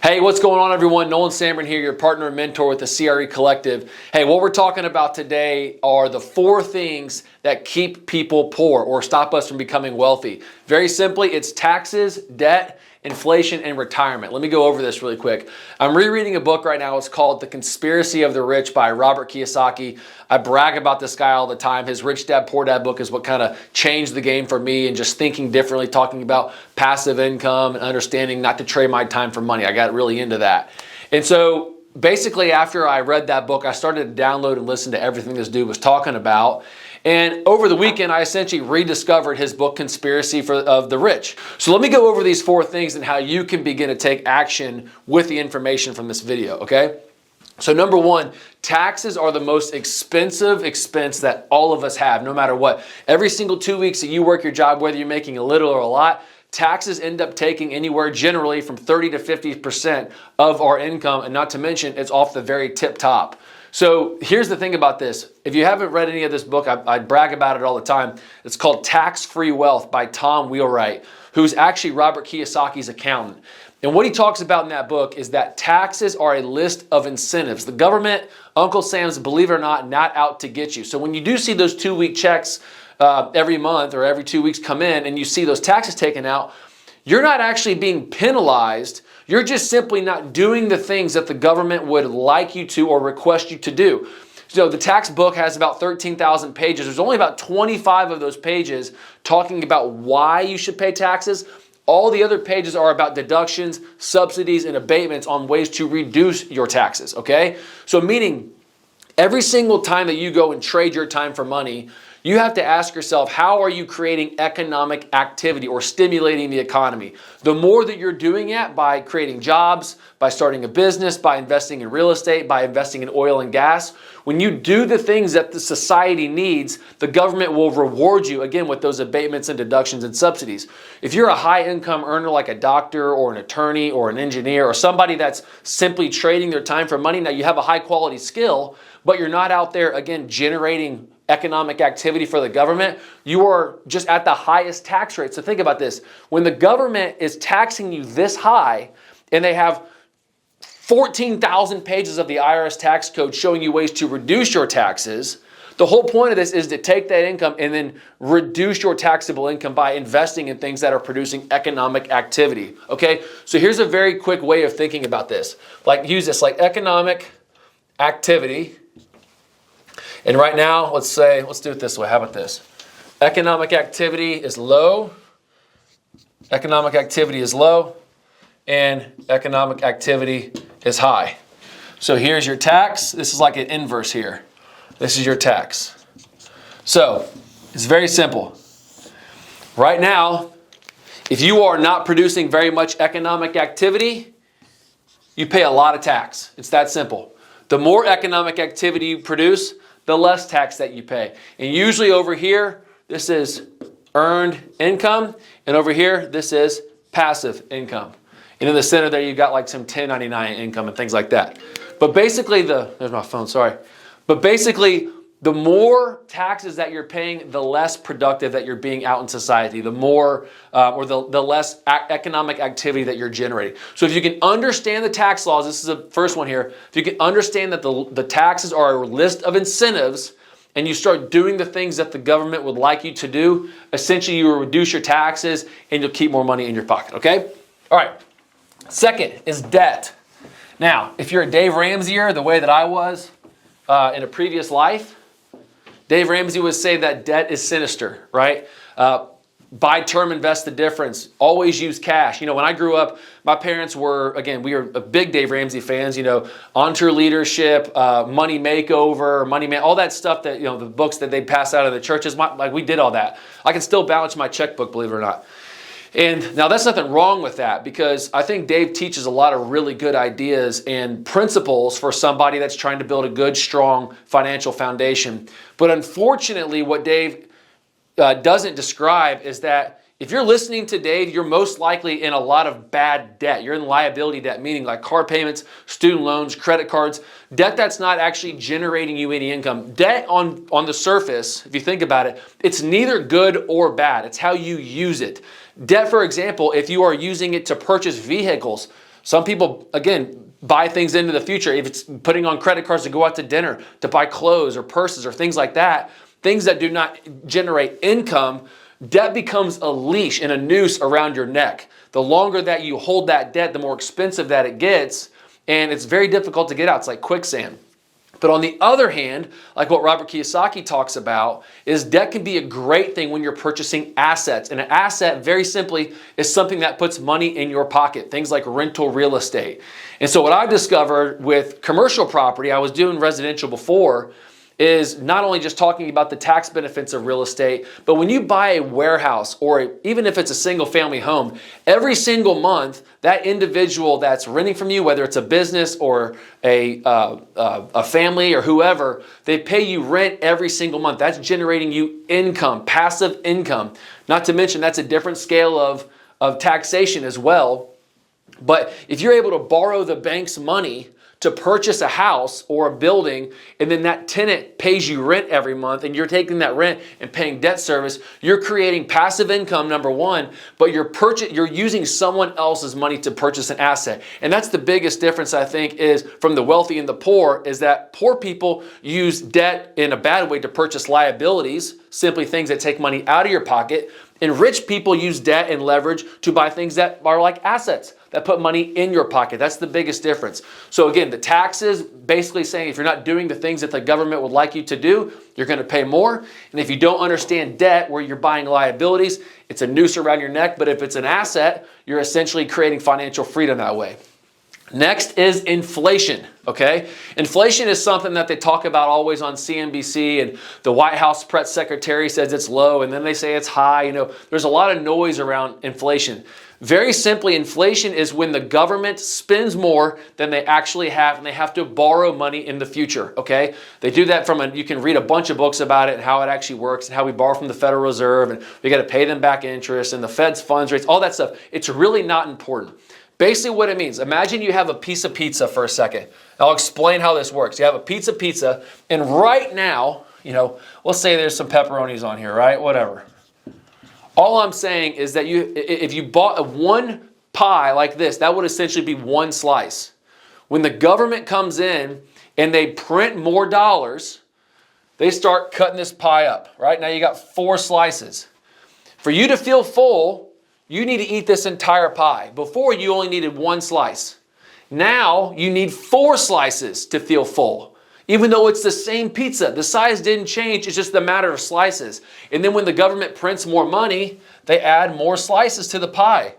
Hey, what's going on, everyone? Nolan Samron here, your partner and mentor with the CRE Collective. Hey, what we're talking about today are the 4 things that keep people poor or stop us from becoming wealthy. Very simply, it's taxes, debt, inflation, and retirement. Let me go over this really quick. I'm rereading a book right now. It's called The Conspiracy of the Rich by Robert Kiyosaki. I brag about this guy all the time. His Rich Dad, Poor Dad book is what kind of changed the game for me and just thinking differently, talking about passive income and understanding not to trade my time for money. I got really into that. And so basically after I read that book, I started to download and listen to everything this dude was talking about. And over the weekend, I essentially rediscovered his book, Conspiracy of the Rich. So let me go over these 4 things and how you can begin to take action with the information from this video, okay? So number 1, taxes are the most expensive expense that all of us have, no matter what. Every single 2 weeks that you work your job, whether you're making a little or a lot, taxes end up taking anywhere generally from 30 to 50% of our income, and not to mention it's off the very tip top. So here's the thing about this. If you haven't read any of this book, I brag about it all the time. It's called Tax-Free Wealth by Tom Wheelwright, who's actually Robert Kiyosaki's accountant. And what he talks about in that book is that taxes are a list of incentives. The government, Uncle Sam's, believe it or not out to get you. So when you do see those 2-week checks every month or every 2 weeks come in and you see those taxes taken out, you're not actually being penalized. You're just simply not doing the things that the government would like you to or request you to do. So the tax book has about 13,000 pages. There's only about 25 of those pages talking about why you should pay taxes. All the other pages are about deductions, subsidies, and abatements on ways to reduce your taxes, okay? So meaning every single time that you go and trade your time for money, you have to ask yourself, how are you creating economic activity or stimulating the economy? The more that you're doing it by creating jobs, by starting a business, by investing in real estate, by investing in oil and gas, when you do the things that the society needs, the government will reward you, again, with those abatements and deductions and subsidies. If you're a high income earner like a doctor or an attorney or an engineer or somebody that's simply trading their time for money, now you have a high quality skill, but you're not out there, again, generating economic activity for the government, you are just at the highest tax rate. So think about this. When the government is taxing you this high and they have 14,000 pages of the IRS tax code showing you ways to reduce your taxes, the whole point of this is to take that income and then reduce your taxable income by investing in things that are producing economic activity. Okay? So here's a very quick way of thinking about this. Like use this like economic activity. And right now, let's do it this way. How about this? Economic activity is low. Economic activity is low. And economic activity is high. So here's your tax. This is like an inverse here. This is your tax. So it's very simple. Right now, if you are not producing very much economic activity, you pay a lot of tax. It's that simple. The more economic activity you produce, the less tax that you pay. And usually over here, this is earned income. And over here, this is passive income. And in the center there, you've got like some 1099 income and things like that. But basically, there's my phone, sorry. But basically, the more taxes that you're paying, the less productive that you're being out in society, the more, or the less economic activity that you're generating. So if you can understand the tax laws, this is the first one here. If you can understand that the taxes are a list of incentives and you start doing the things that the government would like you to do, essentially you will reduce your taxes and you'll keep more money in your pocket, okay? All right. Second is debt. Now, if you're a Dave Ramseyer, the way that I was in a previous life, Dave Ramsey would say that debt is sinister, right? Buy term, invest the difference. Always use cash. You know, when I grew up, my parents were, again, we were a big Dave Ramsey fans, you know, EntreLeadership, Money Makeover, Money Man, all that stuff that, you know, the books that they pass out of the churches, like we did all that. I can still balance my checkbook, believe it or not. And now that's nothing wrong with that because I think Dave teaches a lot of really good ideas and principles for somebody that's trying to build a good, strong financial foundation. But unfortunately, what Dave doesn't describe is that if you're listening to Dave, you're most likely in a lot of bad debt. You're in liability debt, meaning like car payments, student loans, credit cards, debt that's not actually generating you any income. Debt on the surface, if you think about it, it's neither good or bad. It's how you use it. Debt, for example, if you are using it to purchase vehicles, Some people, again, buy things into the future. If it's putting on credit cards to go out to dinner, to buy clothes or purses or things like that, things that do not generate income, debt becomes a leash and a noose around your neck. The longer that you hold that debt, the more expensive that it gets, and it's very difficult to get out. It's like quicksand. But on the other hand, like what Robert Kiyosaki talks about, is debt can be a great thing when you're purchasing assets. And an asset, very simply, is something that puts money in your pocket, things like rental real estate. And so what I've discovered with commercial property, I was doing residential before, is not only just talking about the tax benefits of real estate, but when you buy a warehouse or even if it's a single family home, every single month, that individual that's renting from you, whether it's a business or a family or whoever, they pay you rent every single month. That's generating you income, passive income. Not to mention that's a different scale of taxation as well. But if you're able to borrow the bank's money to purchase a house or a building, and then that tenant pays you rent every month, and you're taking that rent and paying debt service, you're creating passive income, number one, but you're using someone else's money to purchase an asset. And that's the biggest difference, I think, is from the wealthy and the poor, is that poor people use debt in a bad way to purchase liabilities, simply things that take money out of your pocket, and rich people use debt and leverage to buy things that are like assets, that put money in your pocket. That's the biggest difference. So again, the taxes basically saying if you're not doing the things that the government would like you to do, you're going to pay more. And if you don't understand debt, where you're buying liabilities, it's a noose around your neck. But if it's an asset, you're essentially creating financial freedom that way. Next is inflation, okay? Inflation is something that they talk about always on CNBC, and the White House press secretary says it's low, and then they say it's high. You know, there's a lot of noise around inflation. Very simply, inflation is when the government spends more than they actually have, and they have to borrow money in the future, okay? They do that you can read a bunch of books about it and how it actually works and how we borrow from the Federal Reserve, and we got to pay them back interest, and the Fed's funds rates, all that stuff. It's really not important. Basically what it means, imagine you have a piece of pizza for a second. I'll explain how this works. You have a piece of pizza, and right now, you know, let's say there's some pepperonis on here, right? Whatever. All I'm saying is that if you bought one pie like this, that would essentially be one slice. When the government comes in and they print more dollars, they start cutting this pie up, right? Now you got 4 slices. For you to feel full, you need to eat this entire pie. Before, you only needed 1 slice. Now, you need 4 slices to feel full. Even though it's the same pizza, the size didn't change, it's just a matter of slices. And then when the government prints more money, they add more slices to the pie.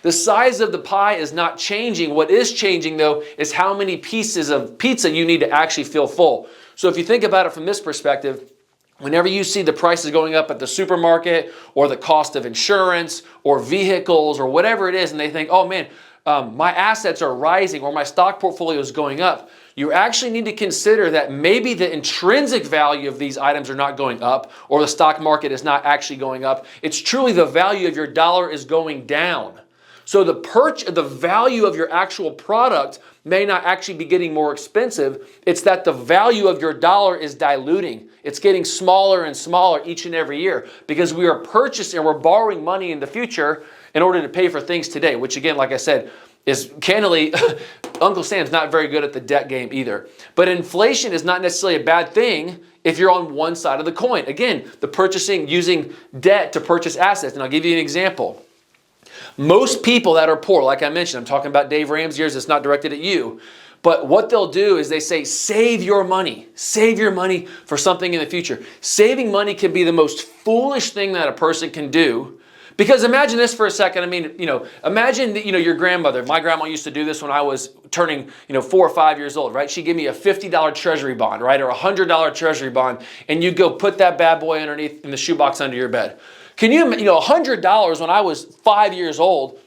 The size of the pie is not changing. What is changing, though, is how many pieces of pizza you need to actually feel full. So if you think about it from this perspective, whenever you see the prices going up at the supermarket or the cost of insurance or vehicles or whatever it is, and they think, oh man, my assets are rising or my stock portfolio is going up, you actually need to consider that maybe the intrinsic value of these items are not going up or the stock market is not actually going up. It's truly the value of your dollar is going down. So the value of your actual product may not actually be getting more expensive. It's that the value of your dollar is diluting. It's getting smaller and smaller each and every year because we are purchasing and we're borrowing money in the future in order to pay for things today, which again, like I said, is candidly, Uncle Sam's not very good at the debt game either. But inflation is not necessarily a bad thing if you're on one side of the coin. Again, using debt to purchase assets. And I'll give you an example. Most people that are poor, like I mentioned, I'm talking about Dave Ramsey, it's not directed at you, but what they'll do is they say, save your money for something in the future. Saving money can be the most foolish thing that a person can do. Because imagine this for a second. I mean, imagine your grandmother. My grandma used to do this when I was turning, 4 or 5 years old, right? She'd give me a $50 treasury bond, right? Or a $100 treasury bond. And you'd go put that bad boy underneath in the shoebox under your bed. Can you, $100 when I was 5 years old,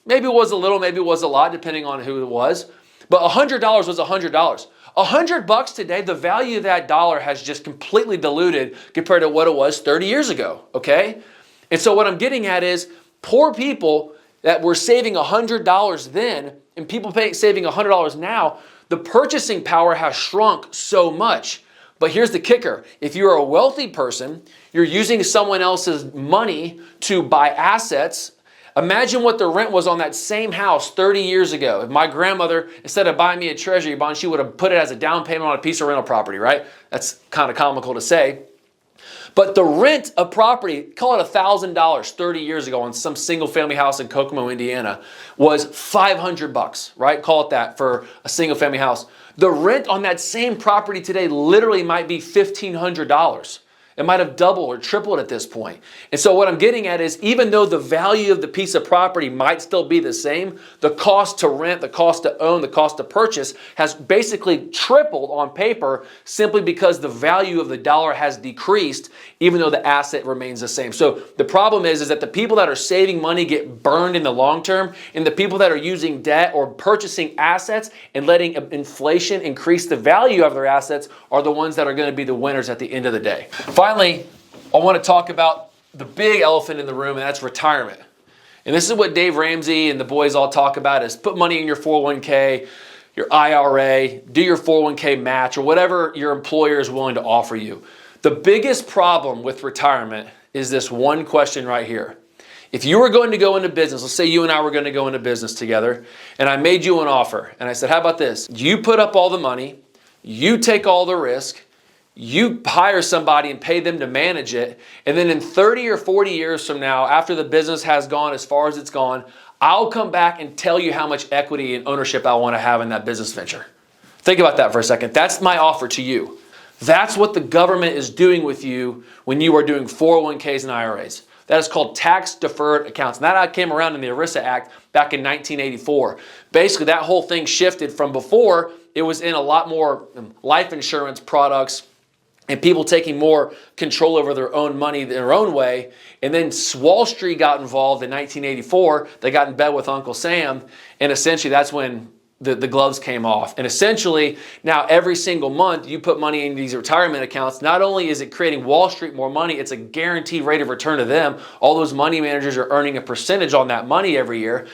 maybe it was a little, maybe it was a lot, depending on who it was. But $100 was $100. $100 today, the value of that dollar has just completely diluted compared to what it was 30 years ago, okay? And so what I'm getting at is poor people that were saving $100 then and people saving $100 now, the purchasing power has shrunk so much. But here's the kicker. If you're a wealthy person, you're using someone else's money to buy assets. Imagine what the rent was on that same house 30 years ago. If my grandmother, instead of buying me a treasury bond, she would have put it as a down payment on a piece of rental property, right? That's kind of comical to say. But the rent of property, call it $1,000 30 years ago on some single family house in Kokomo, Indiana, was $500, right? Call it that for a single family house. The rent on that same property today literally might be $1,500. It might have doubled or tripled at this point. And so what I'm getting at is, even though the value of the piece of property might still be the same, the cost to rent, the cost to own, the cost to purchase has basically tripled on paper, simply because the value of the dollar has decreased, even though the asset remains the same. So the problem is that the people that are saving money get burned in the long term, and the people that are using debt or purchasing assets and letting inflation increase the value of their assets are the ones that are going to be the winners at the end of the day. Finally, I want to talk about the big elephant in the room, and that's retirement. And this is what Dave Ramsey and the boys all talk about: is put money in your 401k, your IRA, do your 401k match, or whatever your employer is willing to offer you. The biggest problem with retirement is this one question right here. If you were going to go into business, let's say you and I were going to go into business together, and I made you an offer, and I said, how about this? You put up all the money, you take all the risk, you hire somebody and pay them to manage it, and then in 30 or 40 years from now, after the business has gone as far as it's gone, I'll come back and tell you how much equity and ownership I want to have in that business venture. Think about that for a second. That's my offer to you. That's what the government is doing with you when you are doing 401ks and IRAs. That is called tax-deferred accounts. And that came around in the ERISA Act back in 1984. Basically, that whole thing shifted from before. It was in a lot more life insurance products and people taking more control over their own money their own way. And then Wall Street got involved in 1984. They got in bed with Uncle Sam. And essentially, that's when the gloves came off. And essentially, now every single month you put money in these retirement accounts. Not only is it creating Wall Street more money, it's a guaranteed rate of return to them. All those money managers are earning a percentage on that money every year.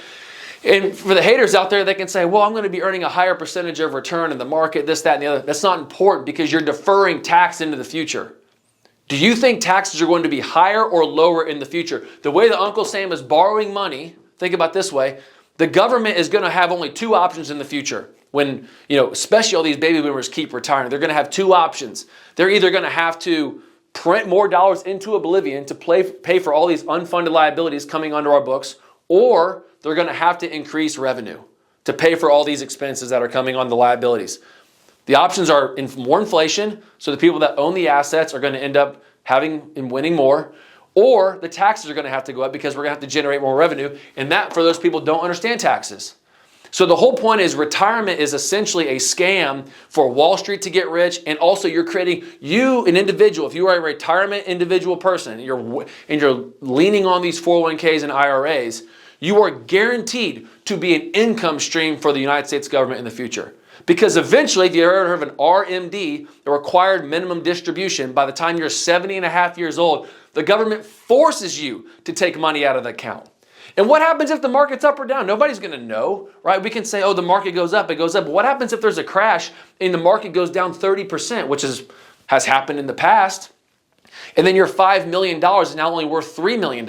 And for the haters out there, they can say, well, I'm going to be earning a higher percentage of return in the market, this, that, and the other. That's not important, because you're deferring tax into the future. Do you think taxes are going to be higher or lower in the future? The way that Uncle Sam is borrowing money, think about it this way, the government is going to have only two options in the future. When, especially all these baby boomers keep retiring, they're going to have two options. They're either going to have to print more dollars into oblivion to pay for all these unfunded liabilities coming onto our books, or they're going to have to increase revenue to pay for all these expenses that are coming on the liabilities. The options are more inflation, so the people that own the assets are going to end up having and winning more, or the taxes are going to have to go up because we're going to have to generate more revenue, and that, for those people, don't understand taxes. So the whole point is retirement is essentially a scam for Wall Street to get rich, and also you're creating, an individual, if you are a retirement individual person, and you're leaning on these 401ks and IRAs, you are guaranteed to be an income stream for the United States government in the future. Because eventually, if you ever heard of an RMD, a required minimum distribution, by the time you're 70 and a half years old, the government forces you to take money out of the account. And what happens if the market's up or down? Nobody's going to know, right? We can say, oh, the market goes up, it goes up. But what happens if there's a crash and the market goes down 30%, which has happened in the past? And then your $5 million is now only worth $3 million.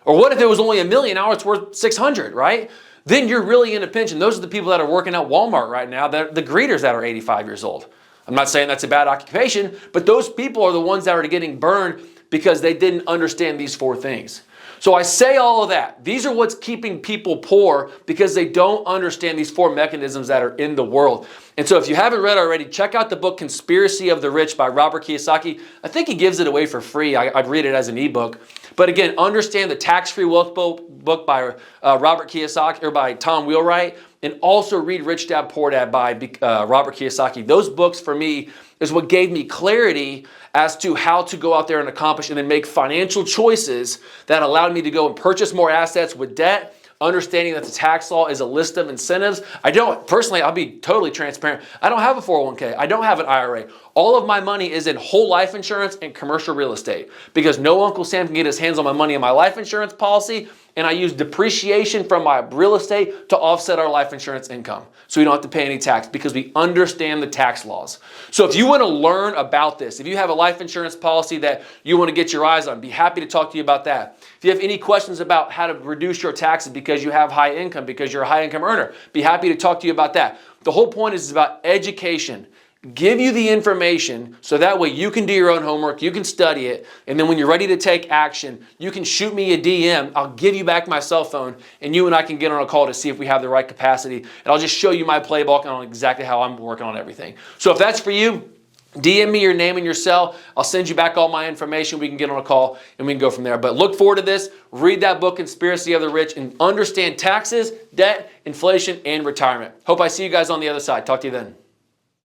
Or what if it was only $1 million, now it's worth 600, right? Then you're really in a pinch. And those are the people that are working at Walmart right now, the greeters that are 85 years old. I'm not saying that's a bad occupation, but those people are the ones that are getting burned because they didn't understand these four things. So I say all of that. These are what's keeping people poor, because they don't understand these four mechanisms that are in the world. And so if you haven't read already, check out the book Conspiracy of the Rich by Robert Kiyosaki. I think he gives it away for free. I'd read it as an ebook. But again, understand the Tax-Free Wealth book by Robert Kiyosaki, or by Tom Wheelwright, and also read Rich Dad Poor Dad by Robert Kiyosaki. Those books for me is what gave me clarity as to how to go out there and accomplish and then make financial choices that allowed me to go and purchase more assets with debt, understanding that the tax law is a list of incentives. I'll be totally transparent. I don't have a 401k. I don't have an IRA. All of my money is in whole life insurance and commercial real estate, because no Uncle Sam can get his hands on my money in my life insurance policy, and I use depreciation from my real estate to offset our life insurance income. So we don't have to pay any tax because we understand the tax laws. So if you want to learn about this, if you have a life insurance policy that you want to get your eyes on, be happy to talk to you about that. If you have any questions about how to reduce your taxes because you have high income, because you're a high income earner, be happy to talk to you about that. The whole point is about education. Give you the information so that way you can do your own homework, you can study it, and then when you're ready to take action, you can shoot me a DM. I'll give you back my cell phone, and you and I can get on a call to see if we have the right capacity, and I'll just show you my playbook on exactly how I'm working on everything. So if that's for you, DM me your name and your cell. I'll send you back all my information. We can get on a call and we can go from there. But look forward to this. Read that book, Conspiracy of the Rich, and understand taxes, debt, inflation, and retirement. Hope I see you guys on the other side. Talk to you then.